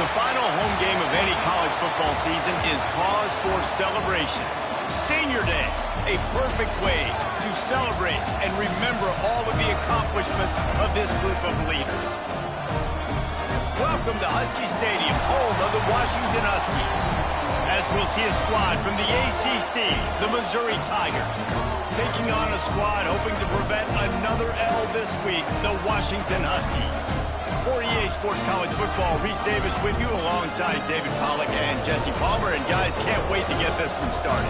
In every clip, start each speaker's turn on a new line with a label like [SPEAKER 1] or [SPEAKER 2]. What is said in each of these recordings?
[SPEAKER 1] The final home game of any college football season is cause for celebration. Senior Day, a perfect way to celebrate and remember all of the accomplishments of this group of leaders. Welcome to Husky Stadium, home of the Washington Huskies, as we'll see a squad from the ACC, the Missouri Tigers, taking on a squad hoping to prevent another L this week, the Washington Huskies. For EA Sports College Football, Reese Davis with you alongside David Pollack and Jesse Palmer. And guys, can't wait to get this one started.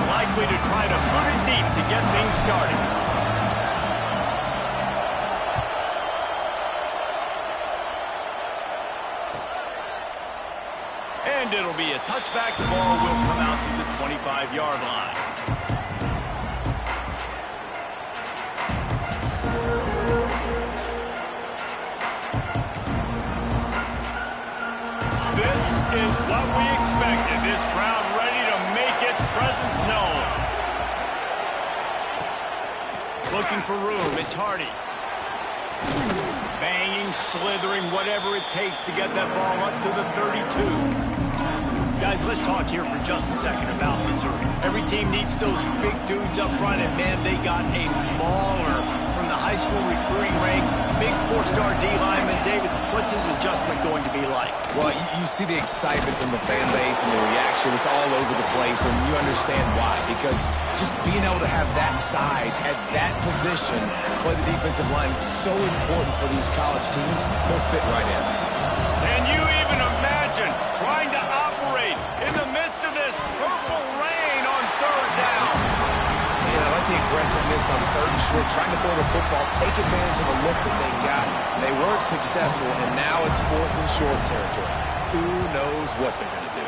[SPEAKER 1] Likely to try to put it deep to get things started. And it'll be a touchback. The ball will come out to the 25-yard line. This is what we expected. This crowd ready to make its presence known. Looking for room. It's Hardy. Banging, slithering, whatever it takes to get that ball up to the 32. Guys, let's talk here for just a second about Missouri. Every team needs those big dudes up front, and man, they got a mauler from the high school recruiting ranks. Big four-star D lineman. David, what's his adjustment going to be like?
[SPEAKER 2] Well, you see the excitement from the fan base and the reaction. It's all over the place, and you understand why. Because just being able to have that size at that position, play the defensive line, it's so important for these college teams. They'll fit right in.
[SPEAKER 1] Can you even imagine trying to operate in the midst of this purple rain on third down?
[SPEAKER 2] Yeah, I like the aggressiveness on third and short, trying to throw the football, take advantage of a look that they got. They weren't successful, and now it's fourth and short territory. Who knows what they're going to do?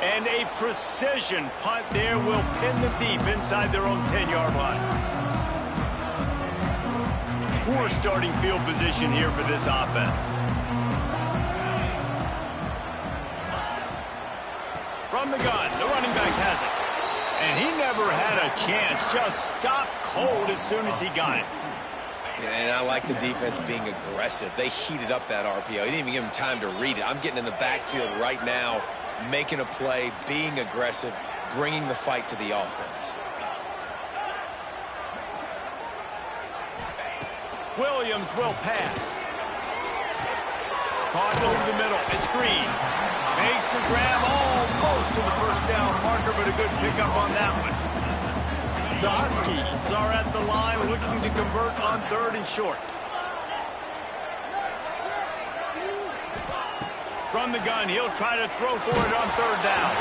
[SPEAKER 1] And a precision punt there will pin them deep inside their own 10-yard line. Poor starting field position here for this offense. From the gun, the running back has it. And he never had a chance, just stopped cold as soon as he got it.
[SPEAKER 2] Yeah, and I like the defense being aggressive. They heated up that RPO. He didn't even give him time to read it. I'm getting in the backfield right now, making a play, being aggressive, bringing the fight to the offense.
[SPEAKER 1] Williams will pass. Caught over the middle. It's Green. Makes the grab almost to the first down marker, but a good pickup on that one. The Huskies are at the line looking to convert on third and short. From the gun, he'll try to throw for it on third down.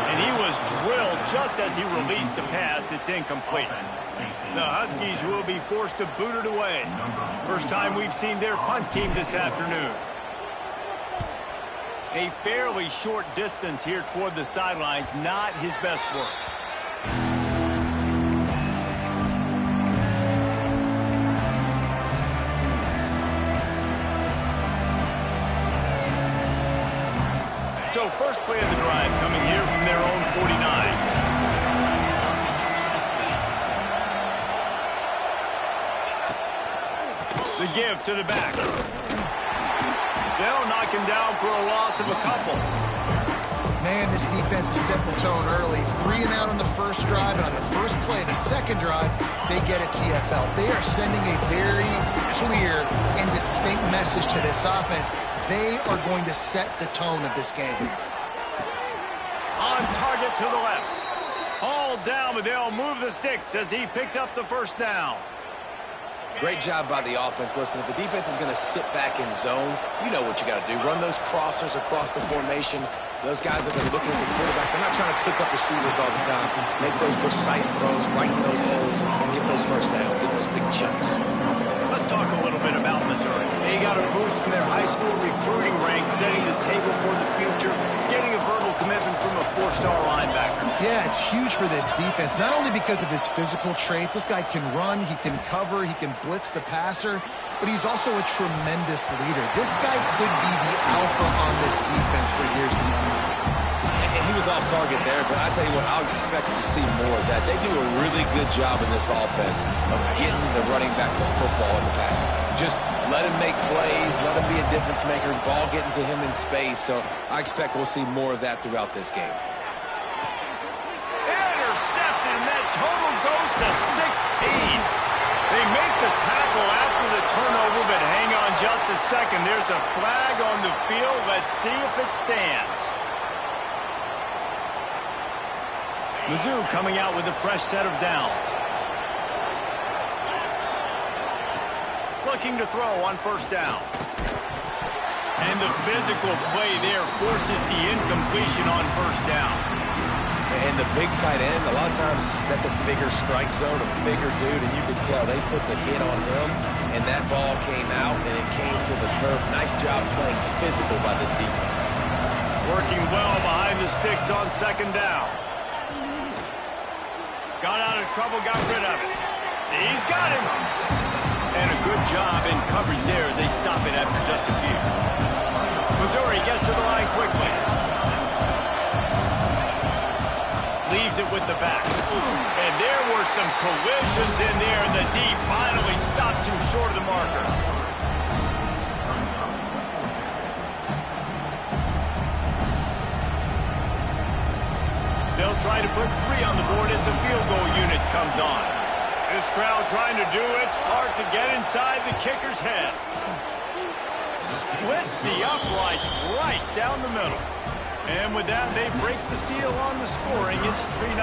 [SPEAKER 1] And he was drilled just as he released the pass. It's incomplete. The Huskies will be forced to boot it away. First time we've seen their punt team this afternoon. A fairly short distance here toward the sidelines, not his best work. So first play of the drive coming here from their own 49. The give to the back. They'll knock him down for a loss of a couple.
[SPEAKER 3] Man, this defense is setting the tone early. 3 and out on the first drive, and on the first play, the second drive, they get a TFL. They are sending a very clear and distinct message to this offense. They are going to set the tone of this game.
[SPEAKER 1] On target to the left. Hauled down, but they'll move the sticks as he picks up the first down.
[SPEAKER 2] Great job by the offense. Listen, if the defense is going to sit back in zone, you know what you got to do. Run those crossers across the formation. Those guys that are looking at the quarterback, they're not trying to pick up receivers all the time. Make those precise throws, right in those holes, and get those first downs, get those big chunks.
[SPEAKER 1] Let's talk a little little bit about Missouri. They got a boost in their high school recruiting ranks, setting the table for the future, getting a verbal commitment from a 4-star linebacker.
[SPEAKER 3] Yeah, it's huge for this defense, not only because of his physical traits. This guy can run, he can cover, he can blitz the passer, but he's also a tremendous leader. This guy could be the alpha on this defense for years to come.
[SPEAKER 2] And he was off target there, but I tell you what, I'll expect to see more of that. They do a really good job in this offense of getting the running back the football in the passing game. Just let him make plays, let him be a difference maker, ball getting to him in space. So I expect we'll see more of that throughout this game.
[SPEAKER 1] Intercepted, and that total goes to 16. They make the tackle after the turnover, but hang on just a second. There's a flag on the field. Let's see if it stands. Mizzou coming out with a fresh set of downs. Looking to throw on first down. And the physical play there forces the incompletion on first down.
[SPEAKER 2] And the big tight end, a lot of times that's a bigger strike zone, a bigger dude, and you can tell they put the hit on him, and that ball came out, and it came to the turf. Nice job playing physical by this defense.
[SPEAKER 1] Working well behind the sticks on second down. Got out of trouble, got rid of it. He's got him. And a good job in coverage there as they stop it after just a few. Missouri gets to the line quickly. Leaves it with the back. And there were some collisions in there, and the D finally stops him short of the marker. They'll try to put 3 on the board as the field goal unit comes on. This crowd trying to do its part to get inside the kicker's head. Splits the uprights right down the middle. And with that, they break the seal on the scoring. It's 3-0.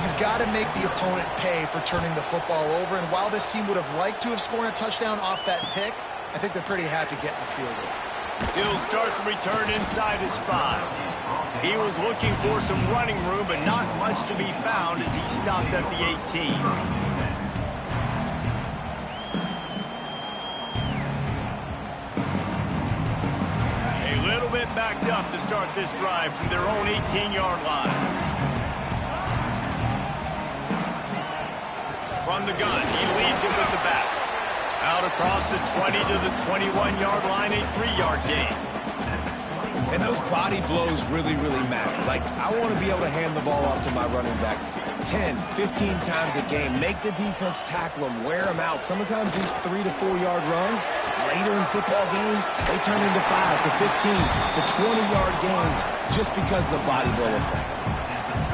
[SPEAKER 3] You've got to make the opponent pay for turning the football over, and while this team would have liked to have scored a touchdown off that pick, I think they're pretty happy getting the field goal.
[SPEAKER 1] He'll start the return inside his 5. He was looking for some running room, but not much to be found as he stopped at the 18. A little bit backed up to start this drive from their own 18-yard line. From the gun, he leaves it with the back. Out across the 20 to the 21-yard line, a 3-yard gain.
[SPEAKER 2] And those body blows really, really matter. Like, I want to be able to hand the ball off to my running back 10, 15 times a game. Make the defense tackle them, wear them out. Sometimes these 3 to 4 yard runs, later in football games, they turn into 5 to 15 to 20-yard gains just because of the body blow effect.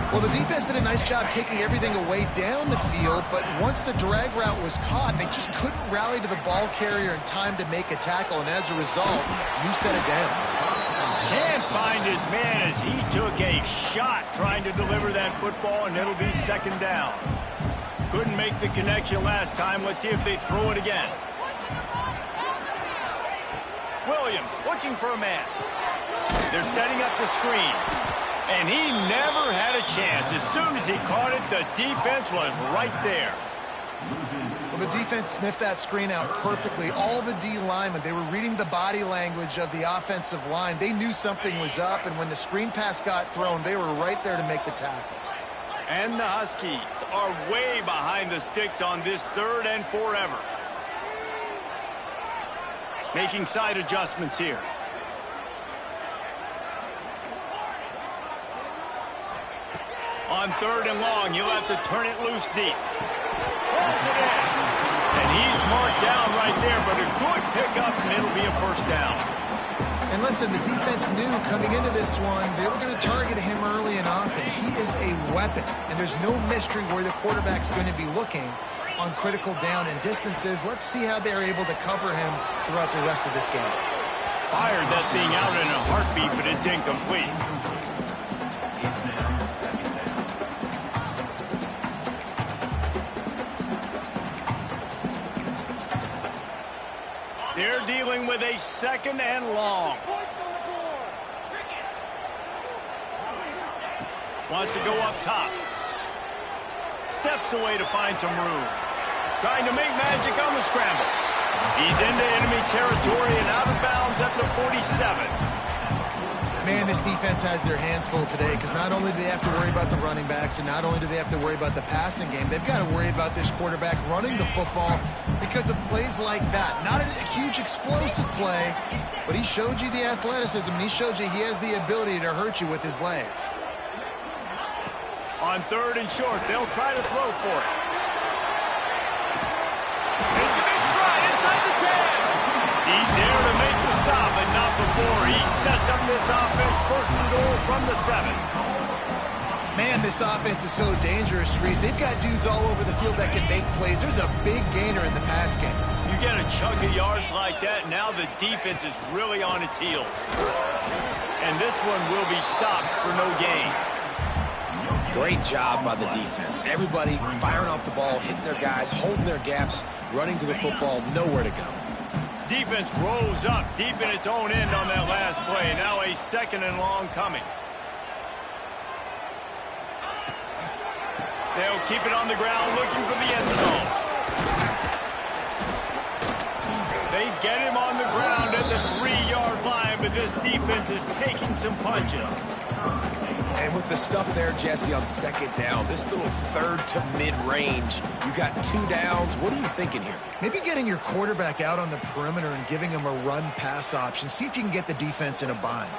[SPEAKER 3] Well, the defense did a nice job taking everything away down the field, but once the drag route was caught, they just couldn't rally to the ball carrier in time to make a tackle, and as a result, new set of downs.
[SPEAKER 1] Can't find his man as he took a shot trying to deliver that football, and it'll be second down. Couldn't make the connection last time. Let's see if they throw it again. Williams looking for a man. They're setting up the screen. And he never had a chance. As soon as he caught it, the defense was right there.
[SPEAKER 3] Well, the defense sniffed that screen out perfectly. All the D linemen, they were reading the body language of the offensive line. They knew something was up, and when the screen pass got thrown, they were right there to make the tackle.
[SPEAKER 1] And the Huskies are way behind the sticks on this 3rd and forever. Making side adjustments here. On 3rd and long, you'll have to turn it loose deep. Holds it in. And he's marked down right there, but a good pickup, and it'll be a first down.
[SPEAKER 3] And listen, the defense knew coming into this one, they were going to target him early and often. He is a weapon, and there's no mystery where the quarterback's going to be looking on critical down and distances. Let's see how they're able to cover him throughout the rest of this game.
[SPEAKER 1] Fired that thing out in a heartbeat, but it's incomplete. They're dealing with a 2nd and long. Wants to go up top. Steps away to find some room. Trying to make magic on the scramble. He's into enemy territory and out of bounds at the 47.
[SPEAKER 3] Man, this defense has their hands full today because not only do they have to worry about the running backs and not only do they have to worry about the passing game, they've got to worry about this quarterback running the football because of plays like that. Not a huge explosive play, but he showed you the athleticism and he showed you he has the ability to hurt you with his legs.
[SPEAKER 1] On 3rd and short, they'll try to throw for it. Takes a big stride inside the 10. He's there to make the stop, but not before. He sets up this offense first and goal from the 7.
[SPEAKER 3] Man, this offense is so dangerous, Reese. They've got dudes all over the field that can make plays. There's a big gainer in the pass game.
[SPEAKER 1] You get a chunk of yards like that, now the defense is really on its heels. And this one will be stopped for no gain.
[SPEAKER 2] Great job by the defense. Everybody firing off the ball, hitting their guys, holding their gaps, running to the football, nowhere to go.
[SPEAKER 1] Defense rose up deep in its own end on that last play. Now a 2nd and long coming. They'll keep it on the ground looking for the end zone. They get him on the ground at the 3-yard line, but this defense is taking some punches.
[SPEAKER 2] And with the stuff there, Jesse, on 2nd down, this little 3rd to mid-range, you got 2 downs. What are you thinking here?
[SPEAKER 3] Maybe getting your quarterback out on the perimeter and giving him a run-pass option. See if you can get the defense in a bind.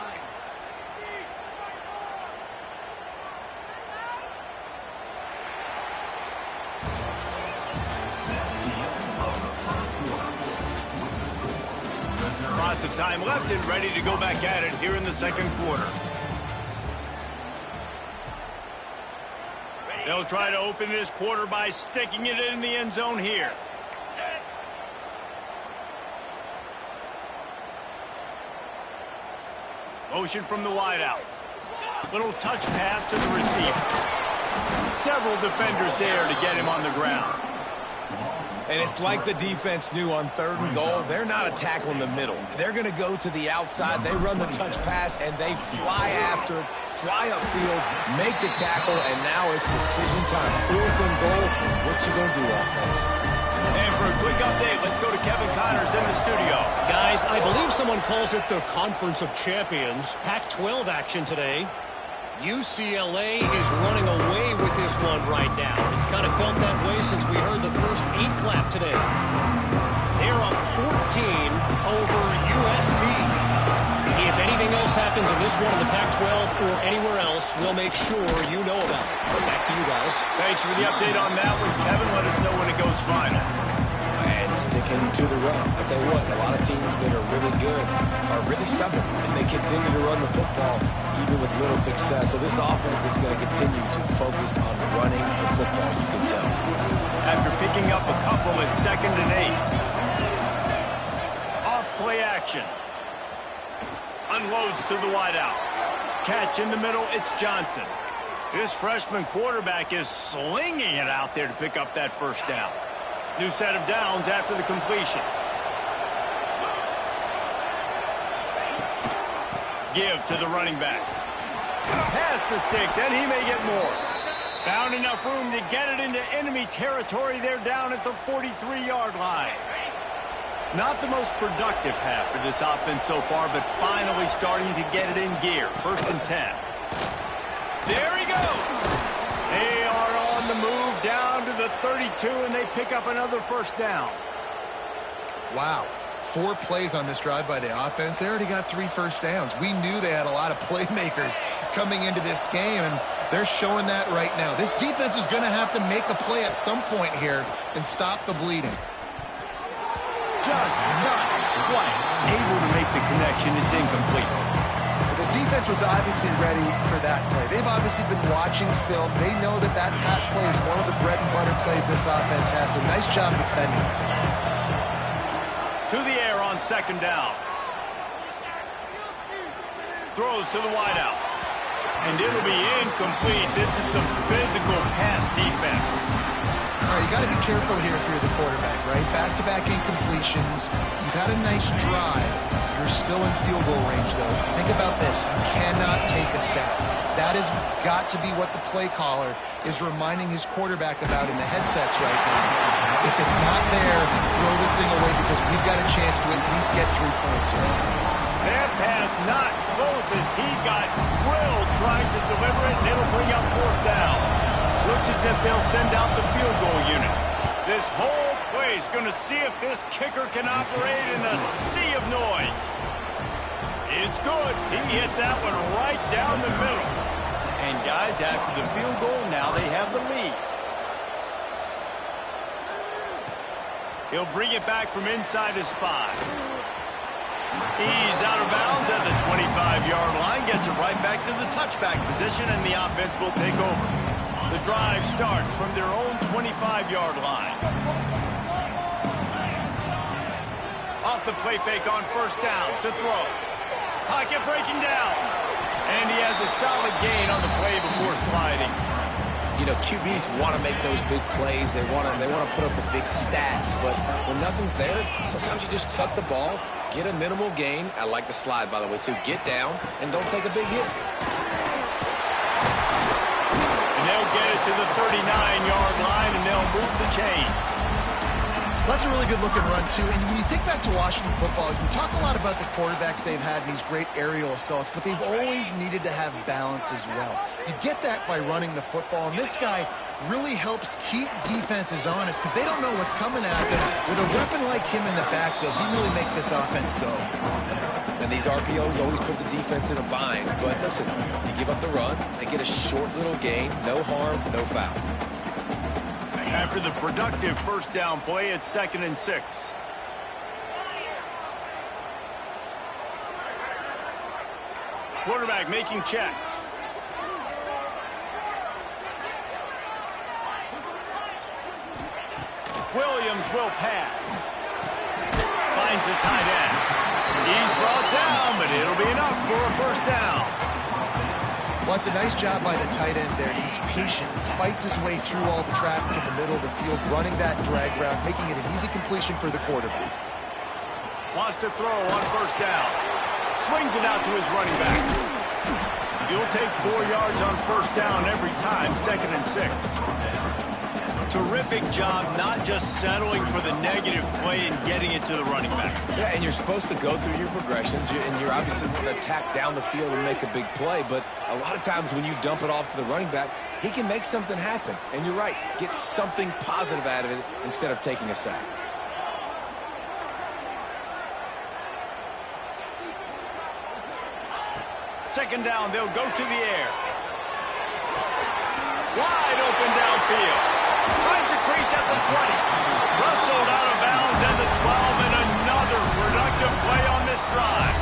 [SPEAKER 1] Lots of time left and ready to go back at it here in the 2nd quarter. They'll try to open this quarter by sticking it in the end zone here. Motion from the wideout. Little touch pass to the receiver. Several defenders there to get him on the ground.
[SPEAKER 2] And it's like the defense knew on 3rd and goal. They're not a tackle in the middle. They're going to go to the outside. They run the touch pass, and they fly after it, fly upfield, make the tackle, and now it's decision time. 4th and goal. What you going to do, offense?
[SPEAKER 1] And for a quick update, let's go to Kevin Connors in the studio.
[SPEAKER 4] Guys, I believe someone calls it the Conference of Champions. Pac-12 action today. UCLA is running away with this one right now. It's kind of felt that way since we heard the first 8 clap today. They're up 14 over USC. If anything else happens in this one in the Pac-12 or anywhere else, we'll make sure you know about it. But back to you guys.
[SPEAKER 1] Thanks for the update on that one, Kevin. Let us know when it goes final.
[SPEAKER 2] And sticking to the run. I tell you what, a lot of teams that are really good are really stubborn, and they continue to run the football even with little success. So this offense is going to continue to focus on running the football, you can tell.
[SPEAKER 1] After picking up a couple at 2nd and 8. Off play action. Unloads to the wideout. Catch in the middle, it's Johnson. This freshman quarterback is slinging it out there to pick up that 1st down. New set of downs after the completion. Give to the running back. Pass the sticks, and he may get more. Found enough room to get it into enemy territory. They're down at the 43-yard line. Not the most productive half for this offense so far, but finally starting to get it in gear. 1st and 10. There he goes. They are on the move down to the 32, and they pick up another 1st down.
[SPEAKER 3] Wow. 4 plays on this drive by the offense. They already got 3 first downs. We knew they had a lot of playmakers coming into this game, and they're showing that right now. This defense is going to have to make a play at some point here and stop the bleeding.
[SPEAKER 1] Just not quite able to make the connection. It's incomplete.
[SPEAKER 3] The defense was obviously ready for that play. They've obviously been watching film. They know that that pass play is one of the bread and butter plays this offense has, so nice job defending.
[SPEAKER 1] To the air on 2nd down. Throws to the wideout. And it'll be incomplete. This is some physical pass defense.
[SPEAKER 3] All right, you got to be careful here if you're the quarterback, right? Back-to-back incompletions. You've had a nice drive. You're still in field goal range, though. Think about this. You cannot take a sack. That has got to be what the play caller is reminding his quarterback about in the headsets right now. If it's not there, throw this thing away because we've got a chance to at least get 3 points here.
[SPEAKER 1] That pass not close as he got drilled trying to deliver it, and it'll bring up 4th down. Looks as if they'll send out the field goal unit. This whole play is going to see if this kicker can operate in the sea of noise. It's good. He hit that one right down the middle. And guys, after the field goal, now they have the lead. He'll bring it back from inside his 5. He's out of bounds at the 25-yard line, gets it right back to the touchback position, and the offense will take over. The drive starts from their own 25-yard line. Off the play fake on 1st down to throw. Pocket breaking down. And he has a solid gain on the play before sliding.
[SPEAKER 2] You know, QBs want to make those big plays. They want to put up the big stats. But when nothing's there, sometimes you just tuck the ball, get a minimal gain. I like the slide, by the way, too. Get down and don't take a big hit.
[SPEAKER 1] And they'll get it to the 39-yard line, and they'll move the chains.
[SPEAKER 3] That's a really good-looking run, too. And when you think back to Washington football, you can talk a lot about the quarterbacks they've had, these great aerial assaults, but they've always needed to have balance as well. You get that by running the football, and this guy really helps keep defenses honest because they don't know what's coming at them. With a weapon like him in the backfield, he really makes this offense go.
[SPEAKER 2] And these RPOs always put the defense in a bind. But listen, you give up the run, they get a short little gain, no harm, no foul.
[SPEAKER 1] After the productive 1st down play, it's 2nd and 6. Quarterback making checks. Williams will pass. Finds the tight end. He's brought down, but it'll be enough for a 1st down.
[SPEAKER 3] Well, it's a nice job by the tight end there. He's patient, fights his way through all the traffic in the middle of the field, running that drag route, making it an easy completion for the quarterback.
[SPEAKER 1] Wants to throw on 1st down. Swings it out to his running back. You'll take 4 yards on 1st down every time, 2nd and 6. Terrific job not just settling for the negative play and getting it to the running back.
[SPEAKER 2] Yeah, and you're supposed to go through your progressions, and you're obviously going to attack down the field and make a big play, but a lot of times when you dump it off to the running back, he can make something happen. And you're right, get something positive out of it instead of taking a sack.
[SPEAKER 1] Second down, they'll go to the air. Wide open downfield. Finds a crease at the 20. Rustled out of bounds at the 12, and another productive play on this drive.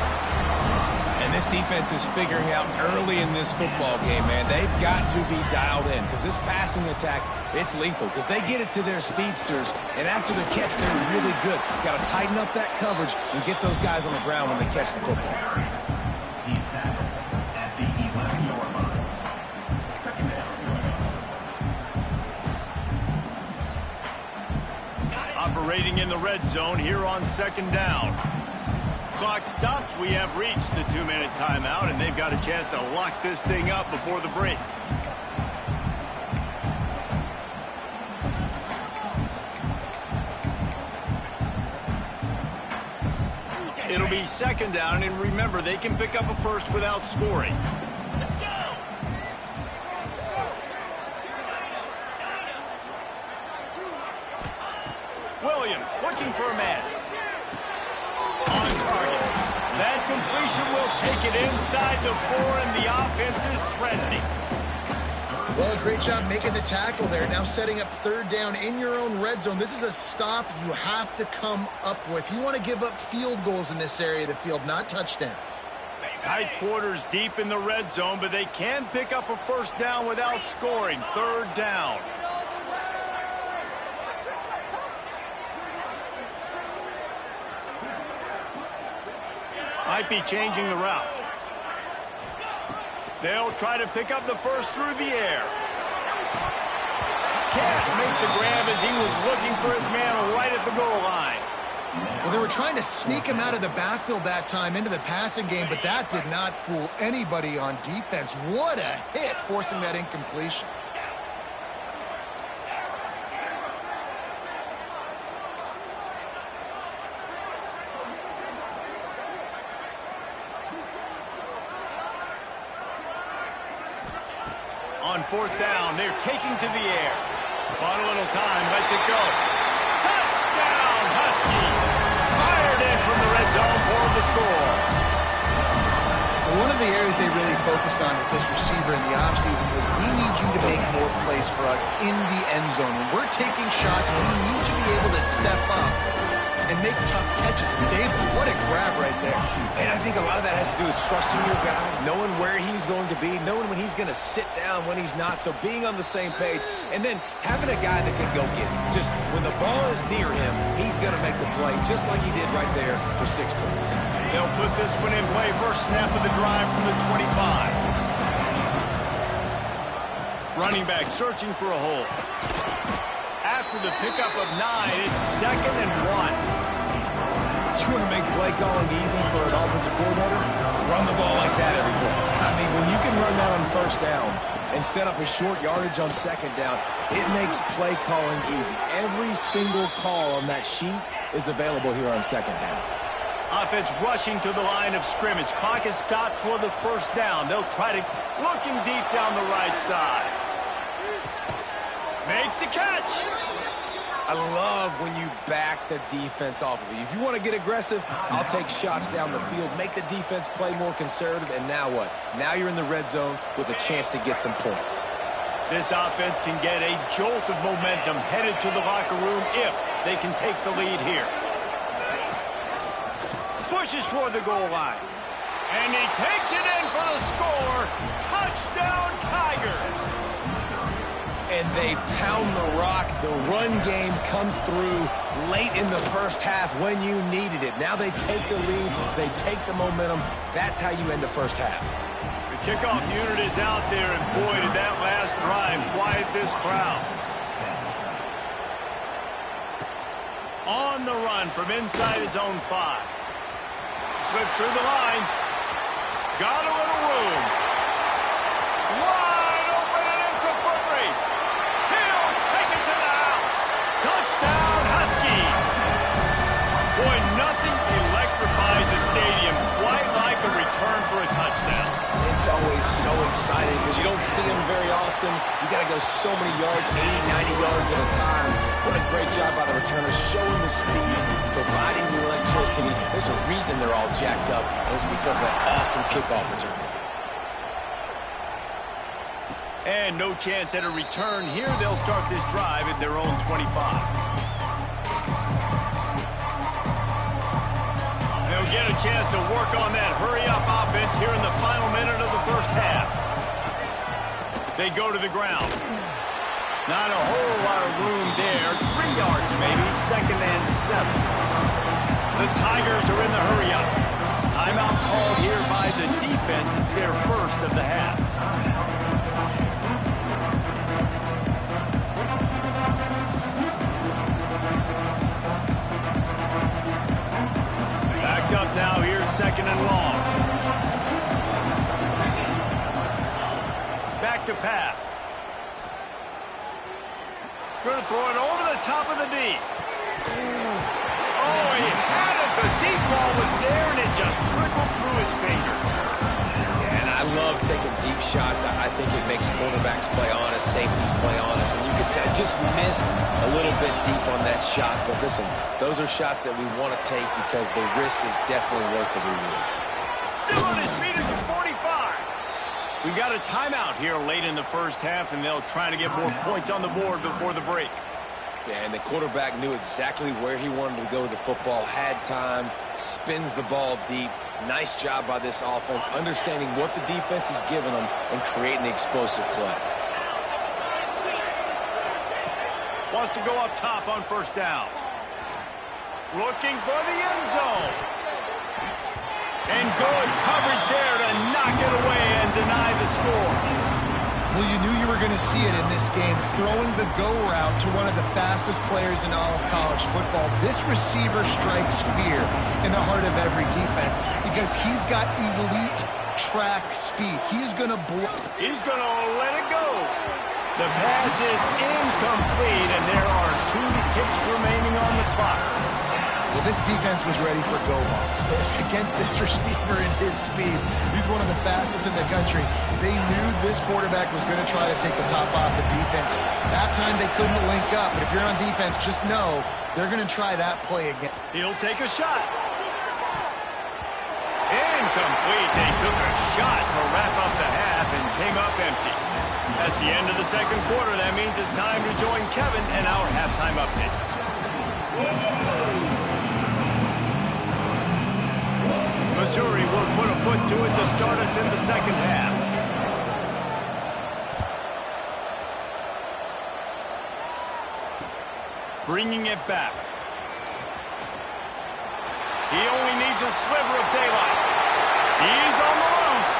[SPEAKER 2] And this defense is figuring out early in this football game, man. They've got to be dialed in because this passing attack, it's lethal because they get it to their speedsters, and after the catch, they're really good. Got to tighten up that coverage and get those guys on the ground when they catch the football.
[SPEAKER 1] Operating in the red zone here on 2nd down. Clock stops. We have reached the 2-minute timeout, and they've got a chance to lock this thing up before the break. It'll be 2nd down, and remember, they can pick up a 1st without scoring. Williams looking for a man. On target. That completion will take it inside the 4, and the offense is threatening.
[SPEAKER 3] Well, great job making the tackle there. Now setting up 3rd down in your own red zone. This is a stop you have to come up with. You want to give up field goals in this area of the field, not touchdowns.
[SPEAKER 1] Tight quarters deep in the red zone, but they can pick up a 1st down without scoring. 3rd down. Might be changing the route. They'll try to pick up the 1st through the air. can't make the grab as he was looking for his man right at the goal line.
[SPEAKER 3] Well, they were trying to sneak him out of the backfield that time into the passing game, but that did not fool anybody on defense. What a hit, forcing that incompletion.
[SPEAKER 1] On fourth down, they're taking to the air. Bought a little time, lets it go. Touchdown, Husky! Fired in from the red zone for the score.
[SPEAKER 3] One of the areas they really focused on with this receiver in the offseason was we need you to make more plays for us in the end zone. When we're taking shots, we need you to be able to step up and make tough catches. David, what a grab right there.
[SPEAKER 2] And I think a lot of that has to do with trusting your guy, knowing where he's going to be, knowing when he's going to sit down, when he's not, so being on the same page, and then having a guy that can go get it. Just when the ball is near him, he's going to make the play, just like he did right there for 6 points.
[SPEAKER 1] They'll put this one in play. First snap of the drive from the 25. Running back searching for a hole. After the pickup of 9, it's 2nd and 1.
[SPEAKER 2] You want to make play calling easy for an offensive coordinator? Run the ball like that every play. I mean, when you can run that on first down and set up a short yardage on second down, it makes play calling easy. Every single call on that sheet is available here on second down.
[SPEAKER 1] Offense rushing to the line of scrimmage. Clock is stopped for the first down. They'll try to, looking deep down the right side. Makes the catch.
[SPEAKER 2] I love when you back the defense off of you. If you want to get aggressive, I'll take shots down the field, make the defense play more conservative, and now what? Now you're in the red zone with a chance to get some points.
[SPEAKER 1] This offense can get a jolt of momentum headed to the locker room if they can take the lead here. Pushes for the goal line. And he takes it in for the score. Touchdown, Tigers.
[SPEAKER 2] And they pound the rock. The run game comes through late in the first half when you needed it. Now they take the lead. They take the momentum. That's how you end the first half.
[SPEAKER 1] The kickoff unit is out there, and boy, did that last drive quiet this crowd. On the run from inside his own 5. Slips through the line. Got a little room. Wide open, and it's a foot race. He'll take it to the house. Touchdown, Huskies. Boy, nothing electrifies a stadium quite like a return for a touchdown.
[SPEAKER 2] It's always so exciting because you don't see them very often. You got to go so many yards, 80, 90 yards at a time. What a great job by the returners, showing the speed, providing the electricity. There's a reason they're all jacked up, and it's because of that awesome kickoff return.
[SPEAKER 1] And no chance at a return here. They'll start this drive at their own 25. They'll get a chance to work on that hurry-up offense here in the final minute of the first half. They go to the ground. Not a whole lot of room there. 3 yards maybe. 2nd and 7. The Tigers are in the hurry-up. Timeout called here by the defense. It's their first of the half. Backed up now. Here's 2nd and long. Back to pass. Going to throw it over the top of the D. Oh, he had it. The deep ball was there, and it just trickled through his fingers.
[SPEAKER 2] Yeah, and I love taking deep shots. I think it makes quarterbacks play honest, safeties play honest, and you could tell just missed a little bit deep on that shot. But listen, those are shots that we want to take because the risk is definitely worth the reward.
[SPEAKER 1] Still on his feet at the 45. We got a timeout here late in the first half, and they'll try to get more points on the board before the break.
[SPEAKER 2] Yeah, and the quarterback knew exactly where he wanted to go with the football, had time, spins the ball deep. Nice job by this offense, understanding what the defense is giving them and creating the explosive play.
[SPEAKER 1] Wants to go up top on first down. Looking for the end zone. And good coverage there to knock it away and deny the score.
[SPEAKER 3] Well, you knew you were going to see it in this game, throwing the go route to one of the fastest players in all of college football. This receiver strikes fear in the heart of every defense because he's got elite track speed. He's going to
[SPEAKER 1] He's going to let it go. The pass is incomplete, and there are 2 ticks remaining on the clock.
[SPEAKER 3] Well, this defense was ready for go balls against this receiver and his speed. He's one of the fastest in the country. They knew this quarterback was going to try to take the top off the defense. That time they couldn't link up, but if you're on defense, just know they're going to try that play again.
[SPEAKER 1] He'll take a shot. Incomplete. They took a shot to wrap up the half and came up empty. That's the end of the second quarter. That means it's time to join Kevin and our halftime update. Missouri will put a foot to it to start us in the second half. Bringing it back. He only needs a sliver of daylight. He's on the loose.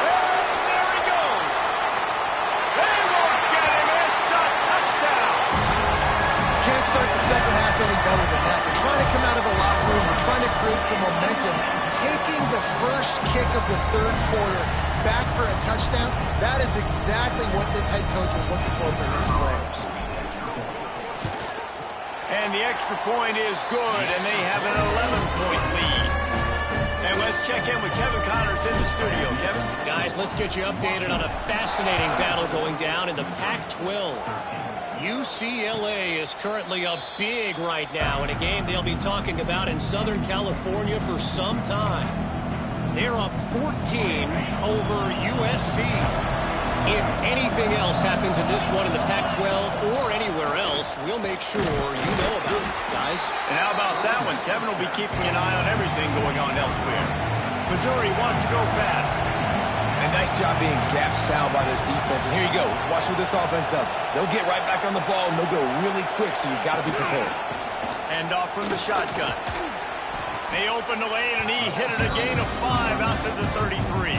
[SPEAKER 1] And there he goes. They won't get him. It's a touchdown.
[SPEAKER 3] Can't start the second half any better than that. They're trying to come out of the locker room. They're trying to create some momentum. Taking the first kick of the third quarter back for a touchdown, that is exactly what this head coach was looking for his players.
[SPEAKER 1] And the extra point is good, and they have an 11-point lead. And let's check in with Kevin Connors in the studio. Kevin?
[SPEAKER 4] Guys, let's get you updated on a fascinating battle going down in the Pac-12. UCLA is currently up big right now in a game they'll be talking about in Southern California for some time. They're up 14 over USC. If anything else happens in this one in the Pac-12 or anywhere else, we'll make sure you know about it, guys.
[SPEAKER 1] And how about that one? Kevin will be keeping an eye on everything going on elsewhere. Missouri wants to go fast.
[SPEAKER 2] And nice job being gap sound by this defense. And here you go. Watch what this offense does. They'll get right back on the ball, and they'll go really quick, so you got to be prepared.
[SPEAKER 1] Hand off from the shotgun. They opened the lane, and he hit it a gain of 5 out to the 33.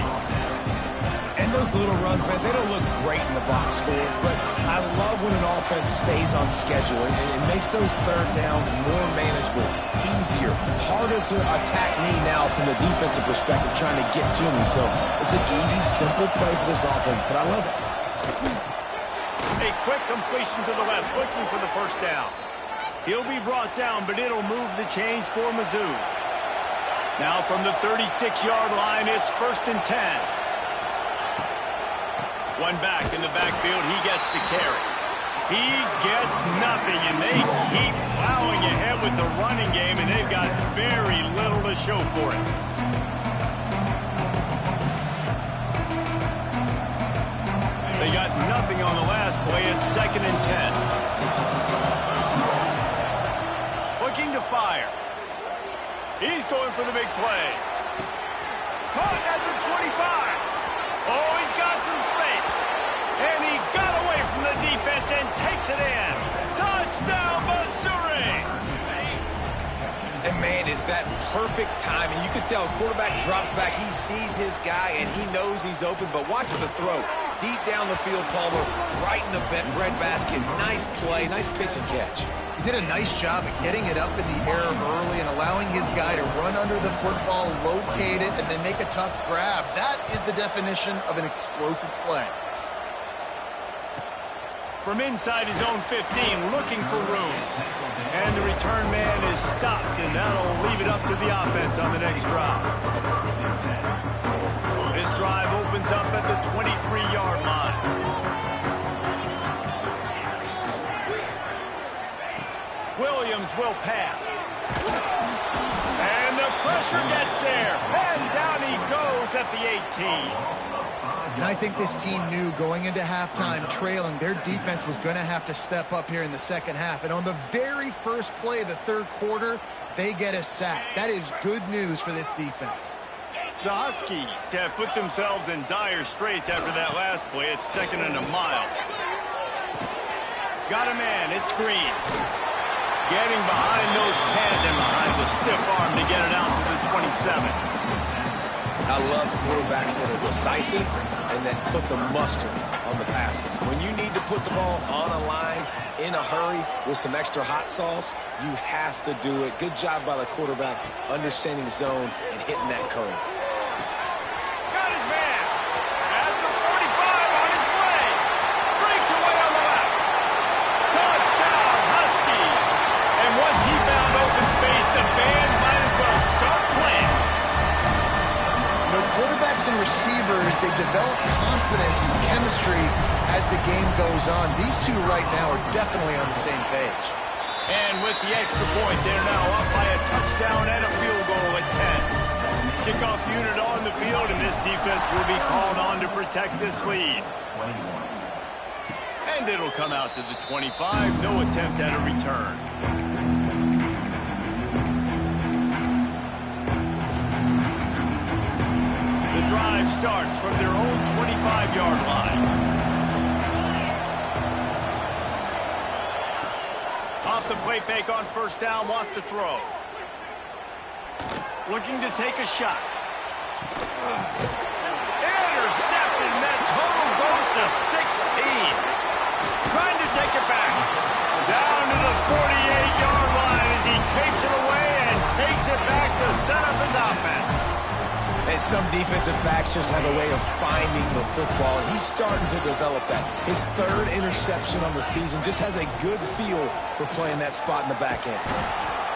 [SPEAKER 2] And those little runs, man, they don't look great in the box score, but I love when an offense stays on schedule. It makes those third downs more manageable, easier, harder to attack me now from the defensive perspective trying to get to me. So it's an easy, simple play for this offense, but I love it.
[SPEAKER 1] A quick completion to the left, looking for the first down. He'll be brought down, but it'll move the chains for Mizzou. Now from the 36-yard line, it's 1st and 10. One back in the backfield, he gets the carry. He gets nothing, and they keep plowing ahead with the running game, and they've got very little to show for it. They got nothing on the last play. It's 2nd and 10. Looking to fire. He's going for the big play. Caught at the 25. Oh, he's got some space. And he got away from the defense and takes it in. Touchdown, Missouri!
[SPEAKER 2] And, man, is that perfect timing. You can tell quarterback drops back. He sees his guy, and he knows he's open. But watch the throw. Deep down the field, Palmer, right in the breadbasket. Nice play, nice pitch and catch.
[SPEAKER 3] He did a nice job of getting it up in the air early and allowing his guy to run under the football, locate it, and then make a tough grab. That is the definition of an explosive play.
[SPEAKER 1] From inside his own 15, looking for room. And the return man is stopped, and that'll leave it up to the offense on the next drive. This drive opens up at the 23-yard line. Williams will pass. And the pressure gets there. And down he goes at the 18.
[SPEAKER 3] And I think this team knew going into halftime trailing, their defense was going to have to step up here in the second half. And on the very first play of the third quarter, they get a sack. That is good news for this defense.
[SPEAKER 1] The Huskies have put themselves in dire straits after that last play. It's 2nd and a mile. Got a man. It's Green. Getting behind those pads and behind the stiff arm to get it out to the 27.
[SPEAKER 2] I love quarterbacks that are decisive and that put the mustard on on the passes. When you need to put the ball on a line in a hurry with some extra hot sauce, you have to do it. Good job by the quarterback understanding zone and hitting that curve.
[SPEAKER 1] Got his man at the 45 on his way. Breaks away on the left. Touchdown, Huskies. And once he found open space, the band might as well start playing.
[SPEAKER 3] You know, quarterbacks and receivers, they develop confidence and chemistry as the game goes on. These two right now are definitely on the same page.
[SPEAKER 1] And with the extra point, they're now up by a touchdown and a field goal at 10. Kickoff unit on the field, and this defense will be called on to protect this lead. And it'll come out to the 25. No attempt at a return. The drive starts from their own 25-yard line. Off the play fake on first down, wants to throw. Looking to take a shot. Intercepted, and that total goes to 16. Trying to take it back. Down to the 48-yard line as he takes it away and takes it back to set up his offense.
[SPEAKER 2] And some defensive backs just have a way of finding the football, and he's starting to develop that. His third interception on the season, just has a good feel for playing that spot in the back end.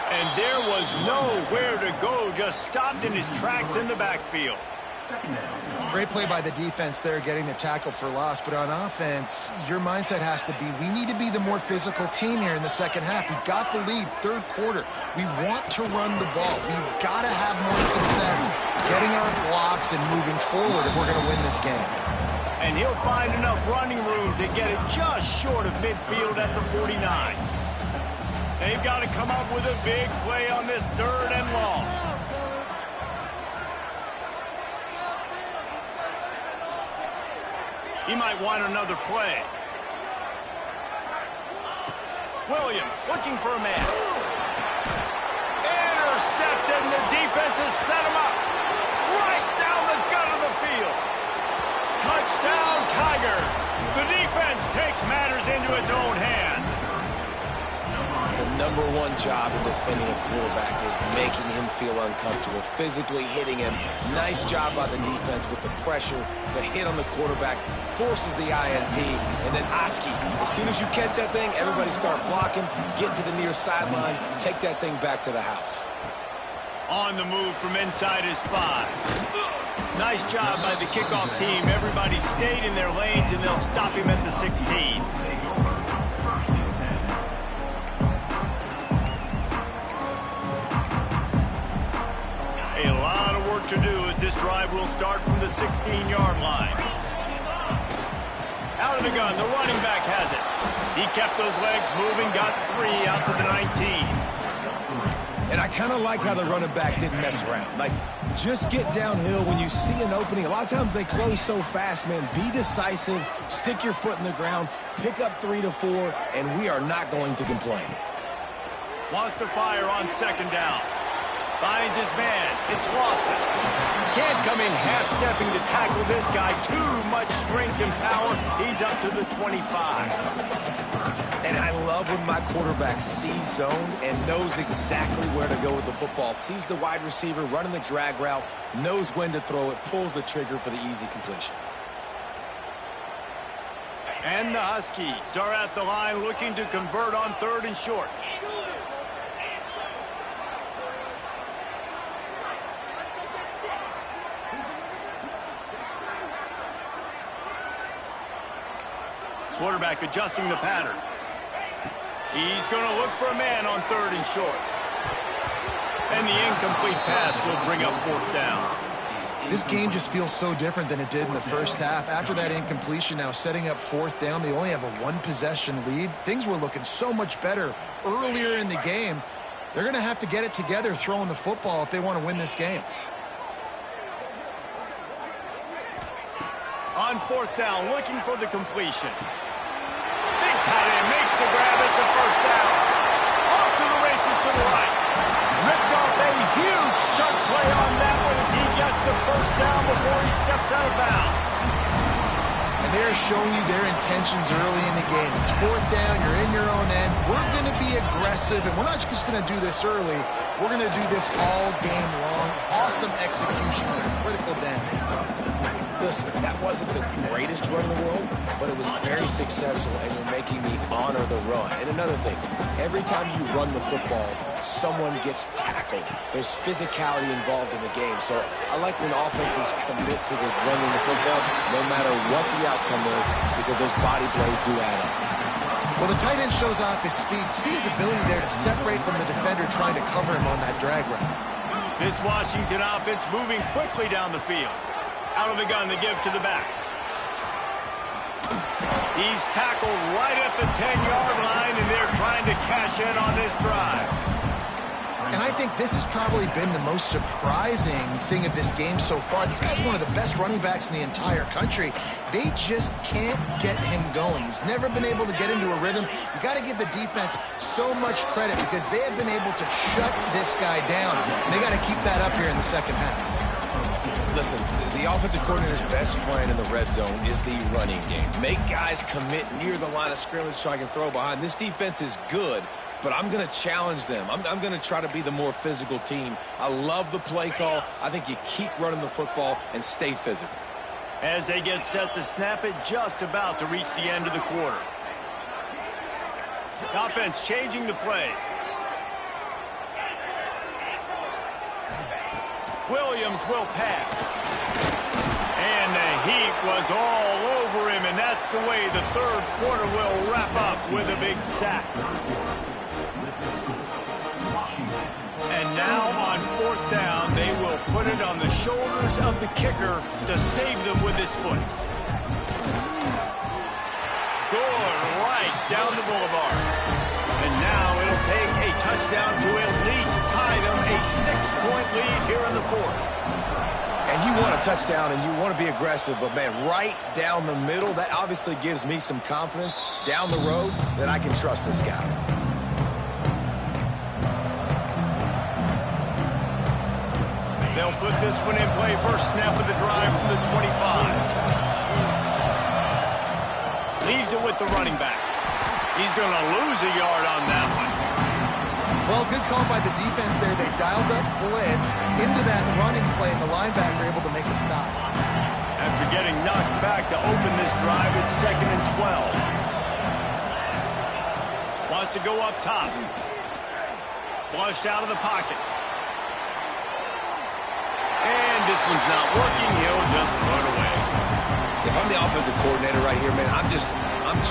[SPEAKER 1] And there was nowhere to go, just stopped in his tracks in the backfield.
[SPEAKER 3] Great play by the defense there, getting the tackle for loss. But on offense, your mindset has to be, we need to be the more physical team here in the second half. We've got the lead, third quarter. We want to run the ball. We've got to have more success getting our blocks and moving forward if we're going to win this game.
[SPEAKER 1] And he'll find enough running room to get it just short of midfield at the 49. They've got to come up with a big play on this third and long. He might want another play. Williams looking for a man. Intercepted, and the defense has set him up. Right down the gut of the field. Touchdown, Tigers. The defense takes matters into its own hands.
[SPEAKER 2] The number one job in defending a quarterback is making him feel uncomfortable, physically hitting him. Nice job by the defense with the pressure. The hit on the quarterback forces the INT. And then Oski, as soon as you catch that thing, everybody start blocking, get to the near sideline, take that thing back to the house.
[SPEAKER 1] On the move from inside his 5. Nice job by the kickoff team. Everybody stayed in their lanes, and they'll stop him at the 16. A lot of work to do as this drive will start from the 16-yard line. Out of the gun, the running back has it. He kept those legs moving, got 3 out to the 19.
[SPEAKER 2] And I kind of like how the running back didn't mess around. Like, just get downhill when you see an opening. A lot of times they close so fast, man. Be decisive, stick your foot in the ground, pick up 3 to 4, and we are not going to complain.
[SPEAKER 1] Wants to fire on second down. Finds his man. It's Lawson. Can't come in half-stepping to tackle this guy. Too much strength and power. He's up to the 25.
[SPEAKER 2] And I love when my quarterback sees zone and knows exactly where to go with the football. Sees the wide receiver running the drag route, knows when to throw it, pulls the trigger for the easy completion.
[SPEAKER 1] And the Huskies are at the line looking to convert on third and short. Quarterback adjusting the pattern. He's going to look for a man on third and short. And the incomplete pass will bring up fourth down.
[SPEAKER 3] This game just feels so different than it did in the first half. After that incompletion, now setting up fourth down, they only have a one-possession lead. Things were looking so much better earlier in the game. They're going to have to get it together throwing the football if they want to win this game.
[SPEAKER 1] On fourth down, looking for the completion. Big tight end makes the grab. It's a first down. Off to the races to the right. Ripped off a huge chunk play on that one as he gets the first down before he steps out of bounds.
[SPEAKER 3] And they're showing you their intentions early in the game. It's fourth down, you're in your own end. We're going to be aggressive, and we're not just going to do this early. We're going to do this all game long. Awesome execution on a critical down.
[SPEAKER 2] Listen, that wasn't the greatest run in the world, but it was very successful, and you're making me honor the run. And another thing, every time you run the football, someone gets tackled. There's physicality involved in the game. So I like when offenses commit to the running the football, no matter what the outcome is, because those body blows do add up.
[SPEAKER 3] Well, the tight end shows off his speed. See his ability there to separate from the defender trying to cover him on that drag route.
[SPEAKER 1] This Washington offense moving quickly down the field. Out of the gun to give to the back. He's tackled right at the 10-yard line, and they're trying to cash in on this drive.
[SPEAKER 3] And I think this has probably been the most surprising thing of this game so far. This guy's one of the best running backs in the entire country. They just can't get him going. He's never been able to get into a rhythm. You got to give the defense so much credit because they have been able to shut this guy down. And they got to keep that up here in the second half.
[SPEAKER 2] Listen, the offensive coordinator's best friend in the red zone is the running game. Make guys commit near the line of scrimmage so I can throw behind. This defense is good, but I'm going to challenge them. I'm going to try to be the more physical team. I love the play call. I think you keep running the football and stay physical.
[SPEAKER 1] As they get set to snap it, just about to reach the end of the quarter. The offense changing the play. Williams will pass. And the heat was all over him, and that's the way the third quarter will wrap up with a big sack. And now on fourth down, they will put it on the shoulders of the kicker to save them with his foot. Good right down the boulevard. And now it'll take a touchdown to at least tie them a 6-point lead here in the fourth.
[SPEAKER 2] And you want a touchdown and you want to be aggressive, but man, right down the middle, that obviously gives me some confidence down the road that I can trust this guy.
[SPEAKER 1] They'll put this one in play. First snap of the drive from the 25. Leaves it with the running back. He's going to lose a yard on that one.
[SPEAKER 3] Well, good call by the defense there. They dialed up blitz into that running play, and the linebacker able to make the stop.
[SPEAKER 1] After getting knocked back to open this drive, it's 2nd and 12. Wants to go up top. Flushed out of the pocket. And this one's not working. He'll just throw it away.
[SPEAKER 2] If I'm the offensive coordinator right here, man, I'm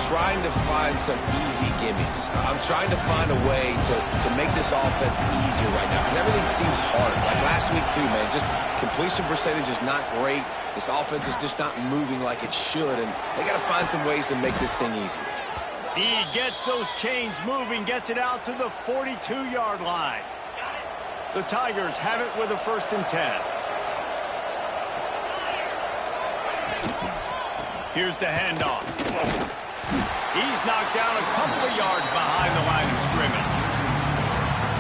[SPEAKER 2] trying to find some easy gimmies. I'm trying to find a way to make this offense easier right now because everything seems hard. Like last week too, man, just completion percentage is not great. This offense is just not moving like it should, and they got to find some ways to make this thing easier.
[SPEAKER 1] He gets those chains moving, gets it out to the 42-yard line. The Tigers have it with a 1st and 10. Here's the handoff. He's knocked down a couple of yards behind the line of scrimmage.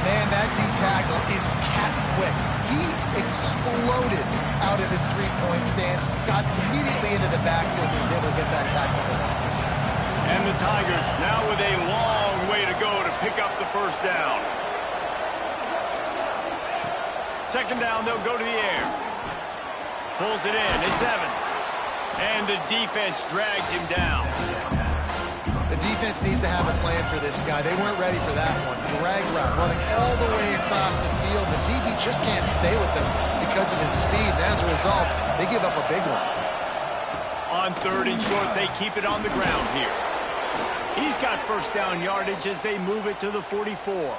[SPEAKER 3] Man, that deep tackle is cat quick. He exploded out of his three-point stance, got immediately into the backfield, and was able to get that tackle for us.
[SPEAKER 1] And the Tigers now with a long way to go to pick up the first down. 2nd down, they'll go to the air. Pulls it in. It's Evans. And the defense drags him down.
[SPEAKER 3] The defense needs to have a plan for this guy. They weren't ready for that one. Drag route running all the way across the field. The DB just can't stay with them because of his speed. And as a result, they give up a big one.
[SPEAKER 1] On 3rd and short, they keep it on the ground here. He's got first down yardage as they move it to the 44.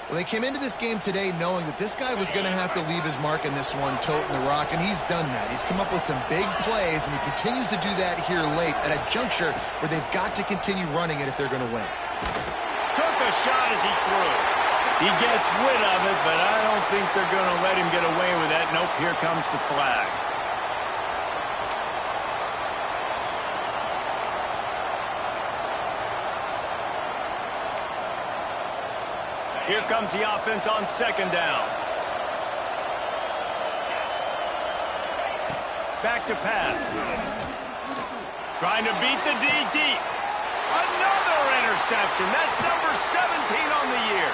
[SPEAKER 3] Well, they came into this game today knowing that this guy was going to have to leave his mark in this one, toting the rock, and he's done that. He's come up with some big plays, and he continues to do that here late at a juncture where they've got to continue running it if they're going to win.
[SPEAKER 1] Took a shot as he threw. He gets rid of it, but I don't think they're going to let him get away with that. Nope, here comes the flag. Here comes the offense on 2nd down. Back to pass. Trying to beat the D deep. Another interception. That's number 17 on the year.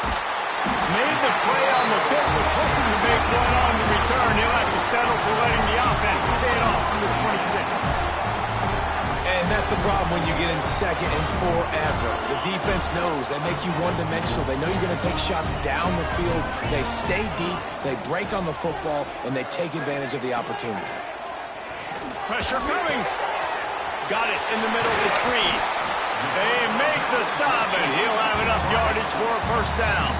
[SPEAKER 1] Made the play on the pick, was hoping to make one on the return. He'll have to settle for letting the offense pay it off from the 26.
[SPEAKER 2] And that's the problem when you get in second and forever. The defense knows. They make you one-dimensional. They know you're going to take shots down the field. They stay deep, they break on the football, and they take advantage of the opportunity.
[SPEAKER 1] Pressure coming. Got it in the middle. It's Green. They make the stop, and he'll have enough yardage for a first down.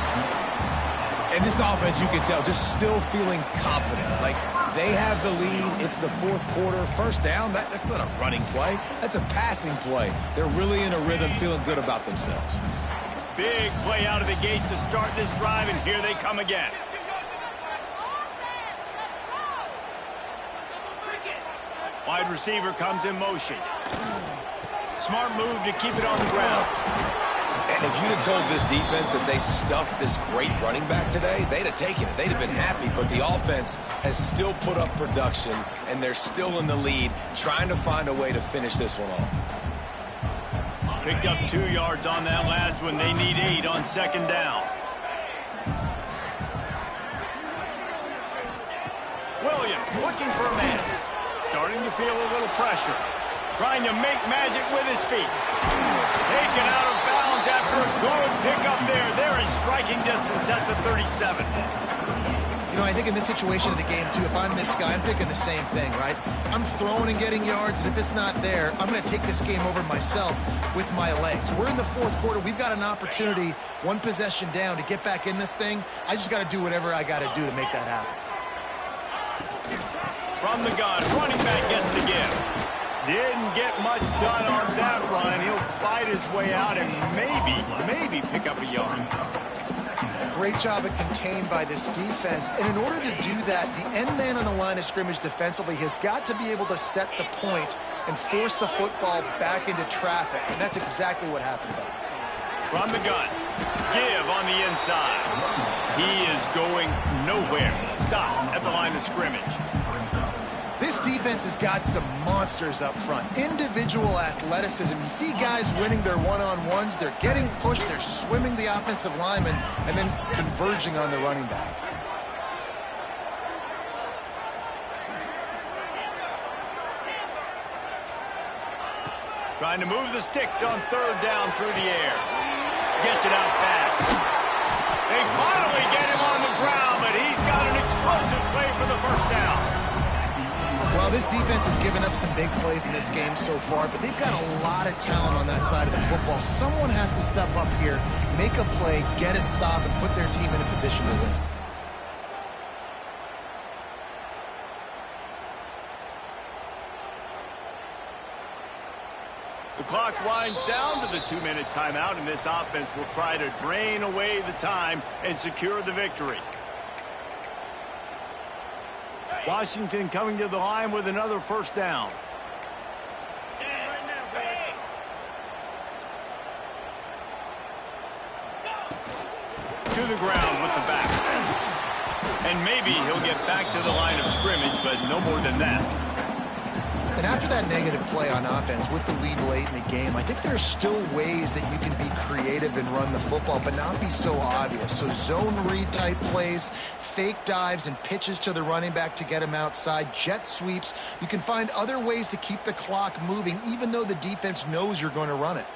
[SPEAKER 2] And this offense, you can tell, just still feeling confident. Like, they have the lead. It's the fourth quarter. First down, that's not a running play. That's a passing play. They're really in a rhythm, feeling good about themselves.
[SPEAKER 1] Big play out of the gate to start this drive, and here they come again. Wide receiver comes in motion. Smart move to keep it on the ground.
[SPEAKER 2] And if you'd have told this defense that they stuffed this great running back today, they'd have taken it. They'd have been happy. But the offense has still put up production, and they're still in the lead, trying to find a way to finish this one off.
[SPEAKER 1] Picked up 2 yards on that last one. They need 8 on second down. Williams looking for a man. Starting to feel a little pressure. Trying to make magic with his feet. Taken out of bounds after a good pickup there. They're in striking distance at the 37.
[SPEAKER 3] You know, I think in this situation of the game, too, if I'm this guy, I'm thinking the same thing, right? I'm throwing and getting yards, and if it's not there, I'm going to take this game over myself with my legs. We're in the fourth quarter. We've got an opportunity, one possession down, to get back in this thing. I just got to do whatever I got to do to make that happen.
[SPEAKER 1] From the gun, running back gets the give. Didn't get much done on that run. He'll fight his way out and maybe pick up a yard.
[SPEAKER 3] Great job at contained by this defense. And in order to do that, the end man on the line of scrimmage defensively has got to be able to set the point and force the football back into traffic. And that's exactly what happened there.
[SPEAKER 1] From the gun, give on the inside. He is going nowhere. Stop at the line of scrimmage.
[SPEAKER 3] This defense has got some monsters up front. Individual athleticism. You see guys winning their one-on-ones. They're getting pushed. They're swimming the offensive lineman and then converging on the running back.
[SPEAKER 1] Trying to move the sticks on third down through the air. Gets it out fast. They finally get him on the ground, but he's got an explosive play for the first down.
[SPEAKER 3] Well, this defense has given up some big plays in this game so far, but they've got a lot of talent on that side of the football. Someone has to step up here, make a play, get a stop, and put their team in a position to win.
[SPEAKER 1] The clock winds down to the 2-minute timeout, and this offense will try to drain away the time and secure the victory. Washington coming to the line with another first down. To the ground with the back. And maybe he'll get back to the line of scrimmage, but no more than that.
[SPEAKER 3] And after that negative play on offense with the lead late in the game, I think there's still ways that you can be creative and run the football, but not be so obvious. So zone read type plays, fake dives and pitches to the running back to get him outside, jet sweeps. You can find other ways to keep the clock moving, even though the defense knows you're going to run it.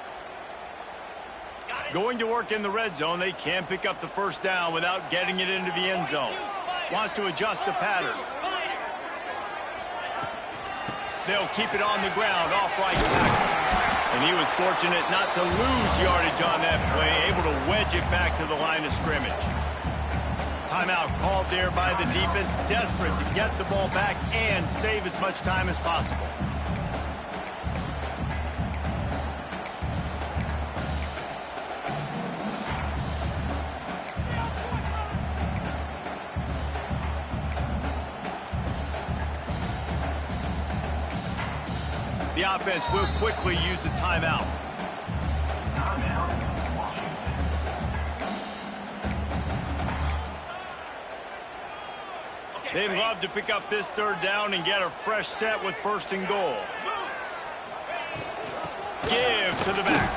[SPEAKER 1] Going to work in the red zone, they can pick up the first down without getting it into the end zone. Wants to adjust the pattern. They'll keep it on the ground, off right tackle. And he was fortunate not to lose yardage on that play, able to wedge it back to the line of scrimmage. Timeout called there by the defense, desperate to get the ball back and save as much time as possible. The offense will quickly use a timeout. They'd love to pick up this third down and get a fresh set with first and goal. Give to the back.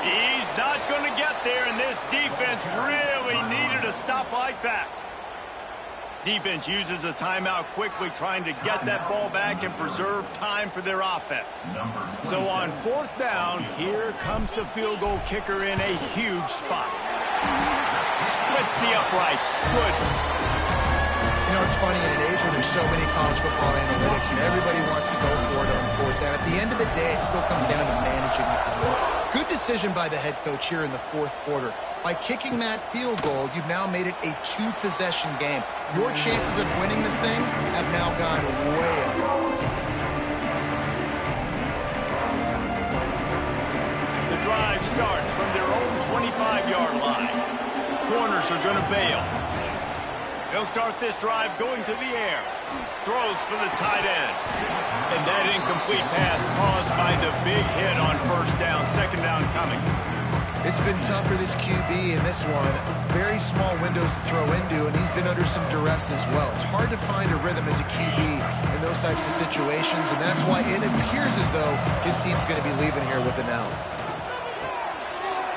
[SPEAKER 1] He's not going to get there, and this defense really needed a stop like that. Defense uses a timeout quickly, trying to get that ball back and preserve time for their offense. So on 4th down, here comes the field goal kicker in a huge spot. Splits the uprights. Good.
[SPEAKER 3] You know, it's funny, in an age where there's so many college football analytics and everybody wants to go for it on 4th down, at the end of the day, it still comes down to managing the ball. Good decision by the head coach here in the 4th quarter. By kicking that field goal, you've now made it a 2-possession game. Your chances of winning this thing have now gone way up.
[SPEAKER 1] The drive starts from their own 25-yard line. Corners are going to bail. They'll start this drive going to the air. Throws for the tight end. And that incomplete pass caused by the big hit on 1st down. 2nd down coming.
[SPEAKER 3] It's been tough for this QB in this one. Very small windows to throw into, and he's been under some duress as well. It's hard to find a rhythm as a QB in those types of situations, and that's why it appears as though his team's going to be leaving here with an L.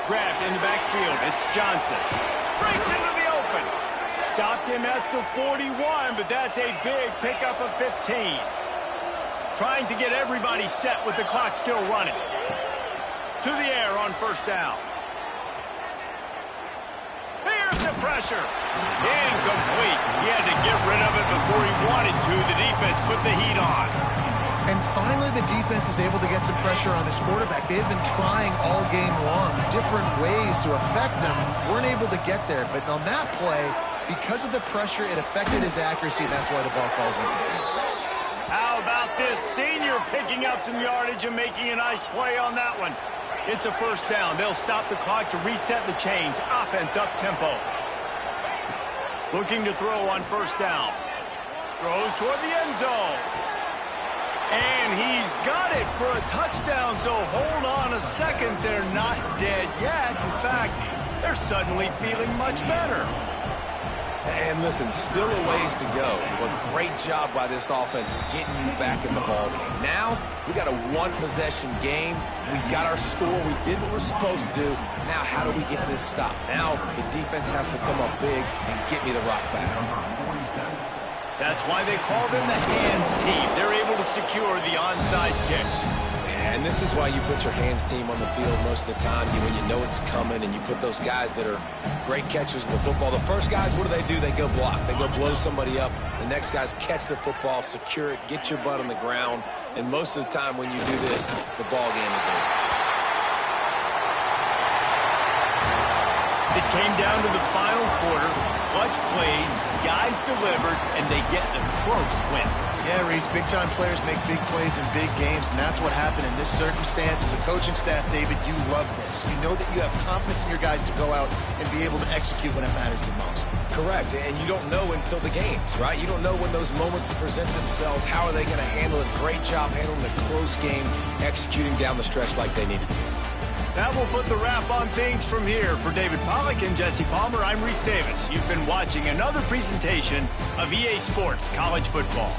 [SPEAKER 1] Grabbed in the backfield. It's Johnson. Breaks into the open. Stopped him at the 41, but that's a big pickup of 15. Trying to get everybody set with the clock still running. To the air on 1st down. Here's the pressure. Incomplete. He had to get rid of it before he wanted to. The defense put the heat on.
[SPEAKER 3] And finally, the defense is able to get some pressure on this quarterback. They've been trying all game long different ways to affect him. Weren't able to get there. But on that play, because of the pressure, it affected his accuracy, and that's why the ball falls in.
[SPEAKER 1] How about this senior picking up some yardage and making a nice play on that one? It's a 1st down. They'll stop the clock to reset the chains. Offense up tempo. Looking to throw on 1st down. Throws toward the end zone. And he's got it for a touchdown, so hold on a second. They're not dead yet. In fact, they're suddenly feeling much better.
[SPEAKER 2] And listen, still a ways to go, but great job by this offense getting you back in the ballgame. Now, we got a 1-possession game. We got our score. We did what we're supposed to do. Now, how do we get this stopped? Now, the defense has to come up big and get me the rock back.
[SPEAKER 1] That's why they call them the hands team. They're able to secure the onside kick.
[SPEAKER 2] And this is why you put your hands team on the field most of the time, when you know it's coming, and you put those guys that are great catchers of the football. The first guys, what do? They go block. They go blow somebody up. The next guys catch the football, secure it, get your butt on the ground. And most of the time when you do this, the ball game is over.
[SPEAKER 1] It came down to the final quarter. Clutch plays, guys delivered, and they get a close win.
[SPEAKER 3] Yeah, Reese, big-time players make big plays in big games, and that's what happened in this circumstance. As a coaching staff, David, you love this. You know that you have confidence in your guys to go out and be able to execute when it matters the most.
[SPEAKER 2] Correct, and you don't know until the games, right? You don't know when those moments present themselves. How are they going to handle it? Great job handling a close game, executing down the stretch like they needed to.
[SPEAKER 1] That will put the wrap on things from here. For David Pollack and Jesse Palmer, I'm Reese Davis. You've been watching another presentation of EA Sports College Football.